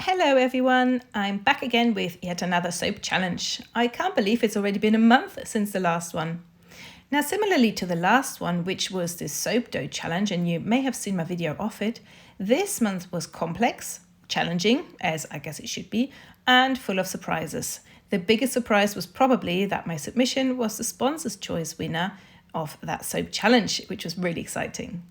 Hello everyone, I'm back again with yet another soap challenge. I can't believe it's already been a month since the last one. Now, similarly to the last one, which was this soap dough challenge, and you may have seen my video of it, this month was complex, challenging, as I guess it should be, and full of surprises. The biggest surprise was probably that my submission was the Sponsor's Choice winner of that soap challenge, which was really exciting.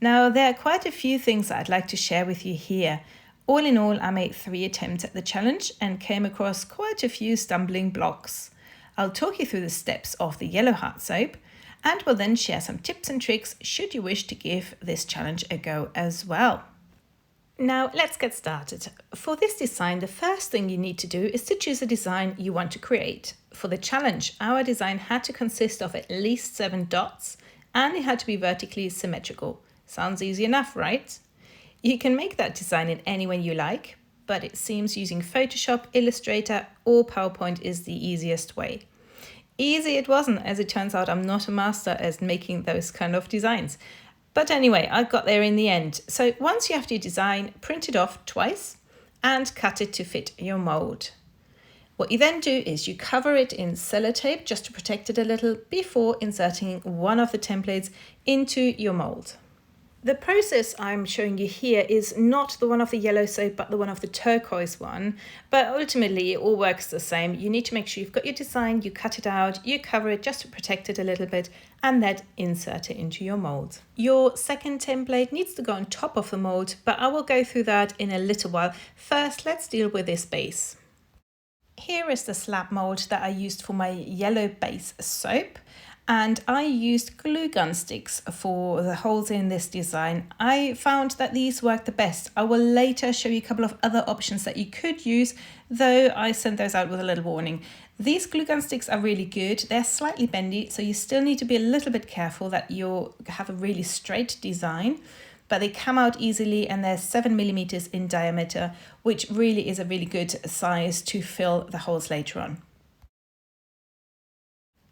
Now, there are quite a few things that I'd like to share with you here. All in all, I made 3 attempts at the challenge and came across quite a few stumbling blocks. I'll talk you through the steps of the yellow heart soap and will then share some tips and tricks should you wish to give this challenge a go as well. Now let's get started. For this design, the first thing you need to do is to choose a design you want to create. For the challenge, our design had to consist of at least 7 dots and it had to be vertically symmetrical. Sounds easy enough, right? You can make that design in any way you like, but it seems using Photoshop, Illustrator or PowerPoint is the easiest way. Easy it wasn't, as it turns out I'm not a master at making those kind of designs. But anyway, I got there in the end. So once you have your design, print it off twice and cut it to fit your mold. What you then do is you cover it in sellotape just to protect it a little before inserting one of the templates into your mold. The process I'm showing you here is not the one of the yellow soap, but the one of the turquoise one. But ultimately, it all works the same. You need to make sure you've got your design, you cut it out, you cover it just to protect it a little bit, and then insert it into your mold. Your second template needs to go on top of the mold, but I will go through that in a little while. First, let's deal with this base. Here is the slab mold that I used for my yellow base soap. And I used glue gun sticks for the holes in this design. I found that these work the best. I will later show you a couple of other options that you could use, though I sent those out with a little warning. These glue gun sticks are really good. They're slightly bendy, so you still need to be a little bit careful that you have a really straight design, but they come out easily and they're 7mm in diameter, which really is a really good size to fill the holes later on.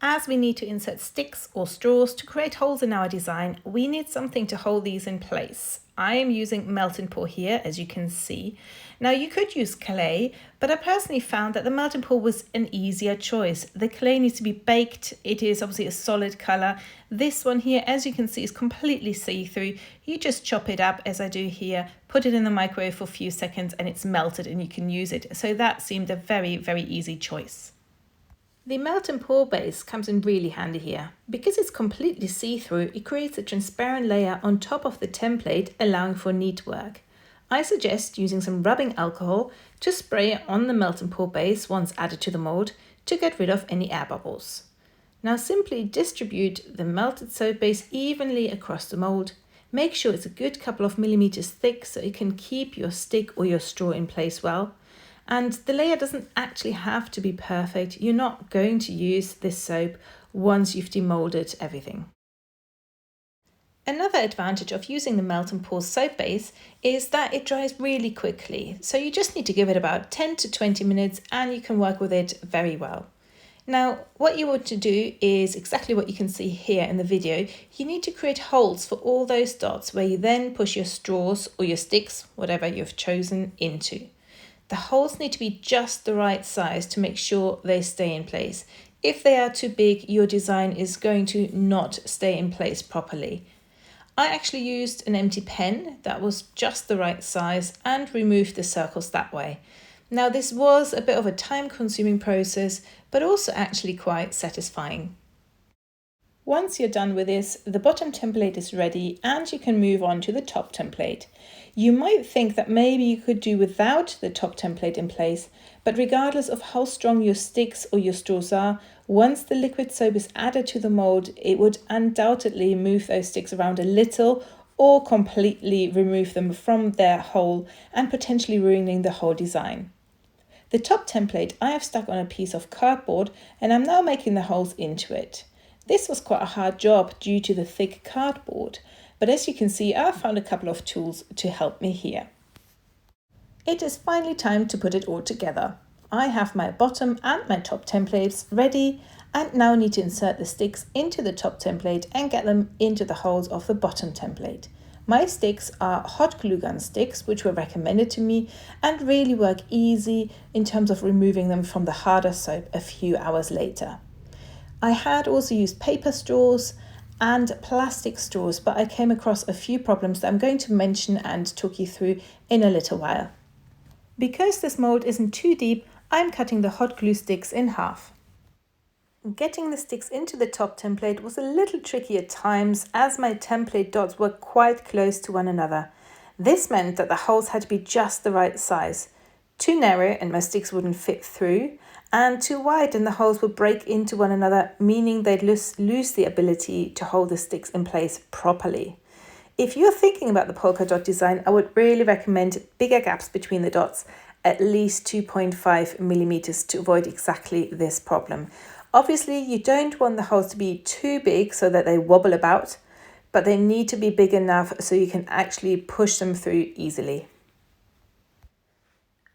As we need to insert sticks or straws to create holes in our design, we need something to hold these in place. I am using melt and pour here, as you can see. Now you could use clay, but I personally found that the melt and pour was an easier choice. The clay needs to be baked. It is obviously a solid color. This one here, as you can see, is completely see-through. You just chop it up as I do here, put it in the microwave for a few seconds and it's melted and you can use it. So that seemed a very, very easy choice. The melt and pour base comes in really handy here. Because it's completely see-through, it creates a transparent layer on top of the template, allowing for neat work. I suggest using some rubbing alcohol to spray on the melt and pour base once added to the mold to get rid of any air bubbles. Now simply distribute the melted soap base evenly across the mold. Make sure it's a good couple of millimeters thick so it can keep your stick or your straw in place well. And the layer doesn't actually have to be perfect. You're not going to use this soap once you've demolded everything. Another advantage of using the melt and pour soap base is that it dries really quickly. So you just need to give it about 10 to 20 minutes and you can work with it very well. Now, what you want to do is exactly what you can see here in the video. You need to create holes for all those dots where you then push your straws or your sticks, whatever you've chosen, into. The holes need to be just the right size to make sure they stay in place. If they are too big, your design is going to not stay in place properly. I actually used an empty pen that was just the right size and removed the circles that way. Now this was a bit of a time-consuming process, but also actually quite satisfying. Once you're done with this, the bottom template is ready and you can move on to the top template. You might think that maybe you could do without the top template in place, but regardless of how strong your sticks or your straws are, once the liquid soap is added to the mold, it would undoubtedly move those sticks around a little or completely remove them from their hole and potentially ruining the whole design. The top template I have stuck on a piece of cardboard and I'm now making the holes into it. This was quite a hard job due to the thick cardboard, but as you can see, I found a couple of tools to help me here. It is finally time to put it all together. I have my bottom and my top templates ready and now need to insert the sticks into the top template and get them into the holes of the bottom template. My sticks are hot glue gun sticks, which were recommended to me and really work easy in terms of removing them from the harder soap a few hours later. I had also used paper straws and plastic straws, but I came across a few problems that I'm going to mention and talk you through in a little while. Because this mold isn't too deep, I'm cutting the hot glue sticks in half. Getting the sticks into the top template was a little tricky at times as my template dots were quite close to one another. This meant that the holes had to be just the right size. Too narrow and my sticks wouldn't fit through, and too wide and the holes would break into one another, meaning they'd lose the ability to hold the sticks in place properly. If you're thinking about the polka dot design, I would really recommend bigger gaps between the dots, at least 2.5 millimeters, to avoid exactly this problem. Obviously, you don't want the holes to be too big so that they wobble about, but they need to be big enough so you can actually push them through easily.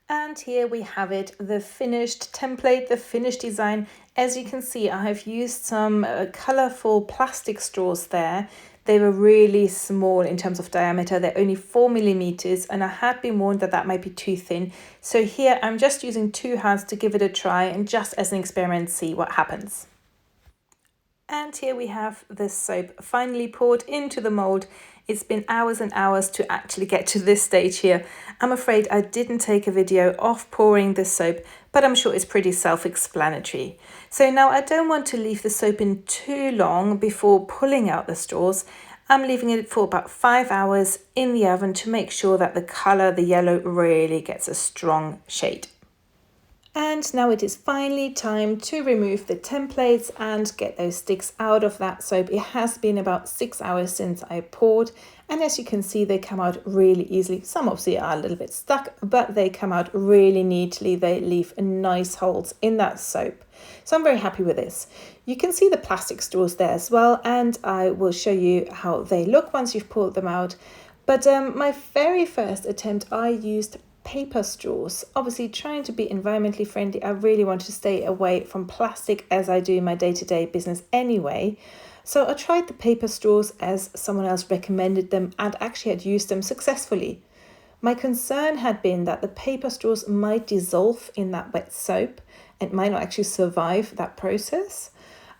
And here we have it, the finished template, the finished design. As you can see, I have used some colourful plastic straws there. They were really small in terms of diameter. They're only 4 millimeters, and I had been warned that that might be too thin. So here I'm just using 2 hands to give it a try and just as an experiment see what happens. And here we have the soap finally poured into the mold. It's been hours and hours to actually get to this stage here. I'm afraid I didn't take a video of pouring the soap, but I'm sure it's pretty self-explanatory. So now I don't want to leave the soap in too long before pulling out the straws. I'm leaving it for about 5 hours in the oven to make sure that the colour, the yellow, really gets a strong shade. And now it is finally time to remove the templates and get those sticks out of that soap. It has been about 6 hours since I poured, and as you can see, they come out really easily. Some obviously are a little bit stuck, but they come out really neatly. They leave nice holes in that soap. So I'm very happy with this. You can see the plastic straws there as well, and I will show you how they look once you've pulled them out. But my very first attempt, I used paper straws. Obviously, trying to be environmentally friendly, I really want to stay away from plastic as I do in my day-to-day business anyway. So I tried the paper straws as someone else recommended them and actually had used them successfully. My concern had been that the paper straws might dissolve in that wet soap and might not actually survive that process.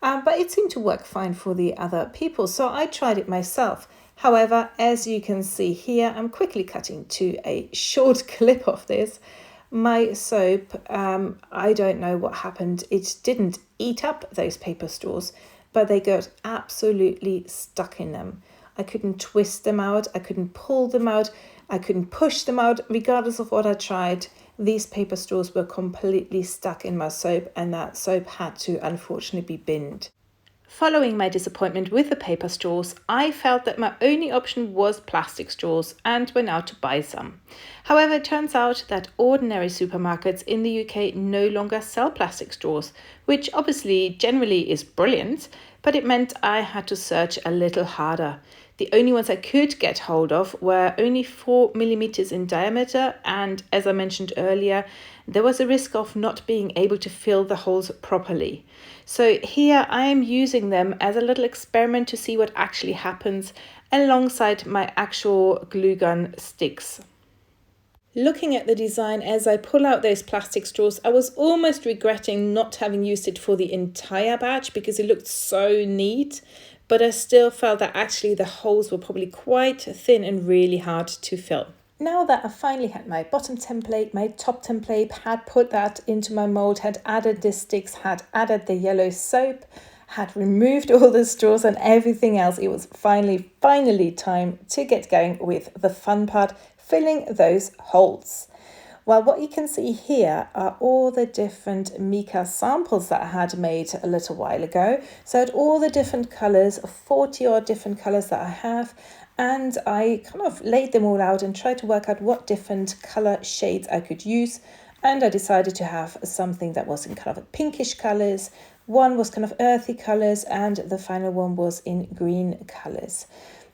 But it seemed to work fine for the other people, so I tried it myself. However, as you can see here, I'm quickly cutting to a short clip of this. My soap, I don't know what happened. It didn't eat up those paper straws, but they got absolutely stuck in them. I couldn't twist them out. I couldn't pull them out. I couldn't push them out. Regardless of what I tried, these paper straws were completely stuck in my soap, and that soap had to unfortunately be binned. Following my disappointment with the paper straws, I felt that my only option was plastic straws and went out to buy some. However, it turns out that ordinary supermarkets in the UK no longer sell plastic straws, which obviously generally is brilliant, but it meant I had to search a little harder. The only ones I could get hold of were only 4 millimeters in diameter, and as I mentioned earlier, there was a risk of not being able to fill the holes properly. So here I am using them as a little experiment to see what actually happens alongside my actual glue gun sticks. Looking at the design as I pull out those plastic straws, I was almost regretting not having used it for the entire batch because it looked so neat, but I still felt that actually the holes were probably quite thin and really hard to fill. Now that I finally had my bottom template, my top template, had put that into my mold, had added the sticks, had added the yellow soap, had removed all the straws and everything else, it was finally time to get going with the fun part, filling those holes. Well, what you can see here are all the different mica samples that I had made a little while ago. So I had all the different colours, 40 odd different colours that I have, and I kind of laid them all out and tried to work out what different colour shades I could use. And I decided to have something that was in kind of pinkish colours, one was kind of earthy colours, and the final one was in green colours.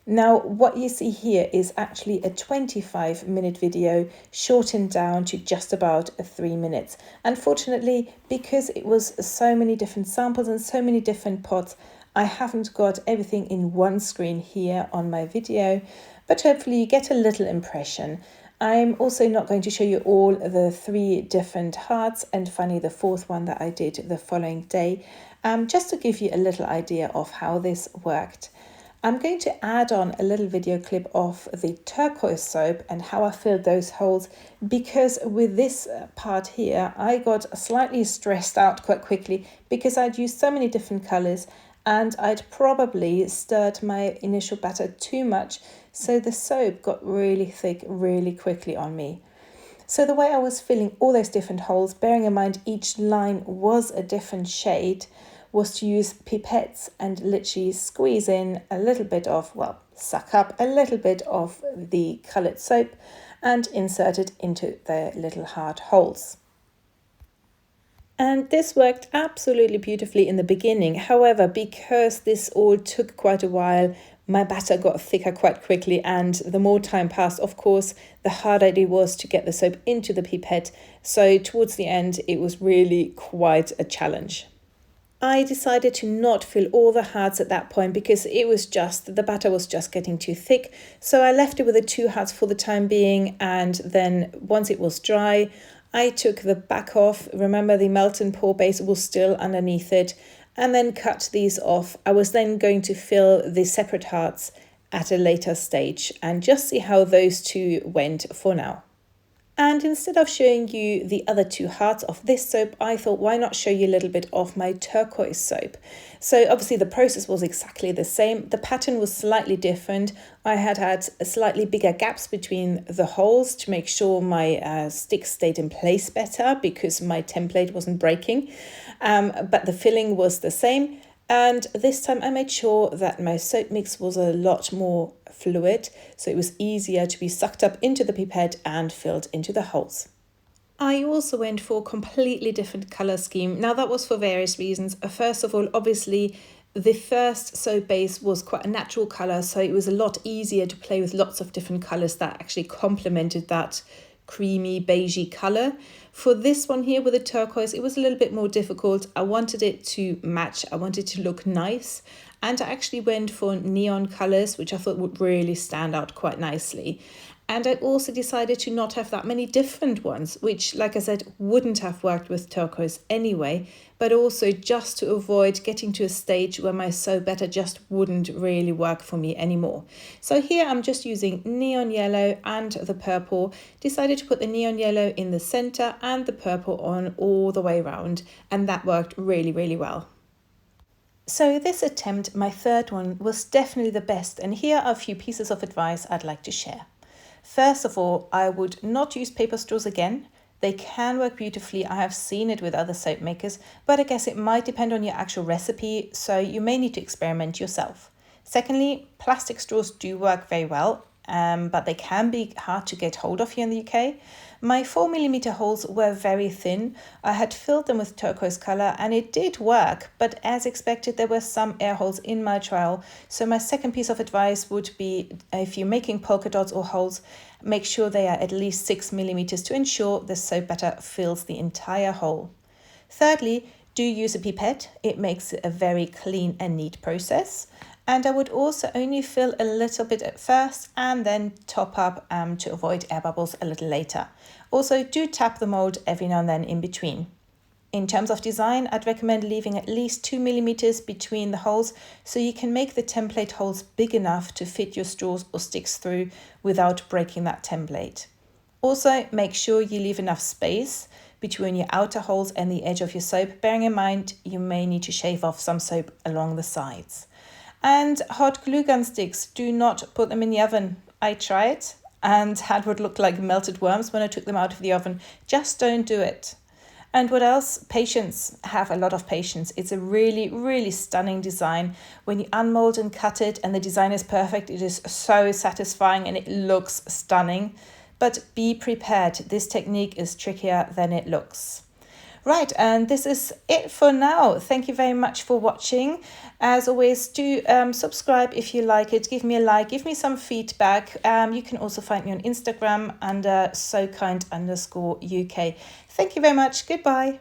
Now, what you see here is actually a 25-minute video shortened down to just about 3 minutes. Unfortunately, because it was so many different samples and so many different pots, I haven't got everything in one screen here on my video, but hopefully you get a little impression. I'm also not going to show you all the 3 different hearts and finally the 4th one that I did the following day, just to give you a little idea of how this worked. I'm going to add on a little video clip of the turquoise soap and how I filled those holes, because with this part here I got slightly stressed out quite quickly because I'd used so many different colours and I'd probably stirred my initial batter too much, so the soap got really thick really quickly on me. So the way I was filling all those different holes, bearing in mind each line was a different shade, was to use pipettes and literally squeeze in a little bit of, well, suck up a little bit of the coloured soap and insert it into the little hard holes. And this worked absolutely beautifully in the beginning. However, because this all took quite a while, my batter got thicker quite quickly, and the more time passed, of course, the harder it was to get the soap into the pipette. So towards the end, it was really quite a challenge. I decided to not fill all the hearts at that point because the batter was just getting too thick. So I left it with the 2 hearts for the time being, and then once it was dry, I took the back off. Remember, the melt and pour base was still underneath it, and then cut these off. I was then going to fill the separate hearts at a later stage and just see how those 2 went for now. And instead of showing you the other 2 hearts of this soap, I thought, why not show you a little bit of my turquoise soap? So obviously the process was exactly the same. The pattern was slightly different. I had slightly bigger gaps between the holes to make sure my stick stayed in place better because my template wasn't breaking. But the filling was the same. And this time I made sure that my soap mix was a lot more fluid, so it was easier to be sucked up into the pipette and filled into the holes. I also went for a completely different colour scheme. Now that was for various reasons. First of all, obviously, the first soap base was quite a natural colour, so it was a lot easier to play with lots of different colours that actually complemented that creamy beigey colour. For this one here with the turquoise, it was a little bit more difficult. I wanted it to match, I wanted it to look nice, and I actually went for neon colours, which I thought would really stand out quite nicely. And I also decided to not have that many different ones, which, like I said, wouldn't have worked with turquoise anyway, but also just to avoid getting to a stage where my soap batter just wouldn't really work for me anymore. So here I'm just using neon yellow and the purple. Decided to put the neon yellow in the center and the purple on all the way around, and that worked really, really well. So this attempt, my 3rd one, was definitely the best, and here are a few pieces of advice I'd like to share. First of all, I would not use paper straws again. They can work beautifully. I have seen it with other soap makers, but I guess it might depend on your actual recipe, so you may need to experiment yourself. Secondly, plastic straws do work very well, but they can be hard to get hold of here in the UK. My 4mm holes were very thin. I had filled them with turquoise colour and it did work, but as expected there were some air holes in my trial. So my second piece of advice would be, if you're making polka dots or holes, make sure they are at least 6mm to ensure the soap batter fills the entire hole. Thirdly, do use a pipette. It makes it a very clean and neat process. And I would also only fill a little bit at first and then top up to avoid air bubbles a little later. Also, do tap the mold every now and then in between. In terms of design, I'd recommend leaving at least 2mm between the holes so you can make the template holes big enough to fit your straws or sticks through without breaking that template. Also, make sure you leave enough space between your outer holes and the edge of your soap, bearing in mind you may need to shave off some soap along the sides. And hot glue gun sticks, do not put them in the oven. I tried and had what looked like melted worms when I took them out of the oven. Just don't do it. And what else? Patience. Have a lot of patience. It's a really, really stunning design. When you unmold and cut it and the design is perfect, it is so satisfying and it looks stunning. But be prepared. This technique is trickier than it looks. Right, and this is it for now. Thank you very much for watching. As always, do subscribe if you like it. Give me a like, give me some feedback. You can also find me on Instagram under sokind_UK. Thank you very much. Goodbye.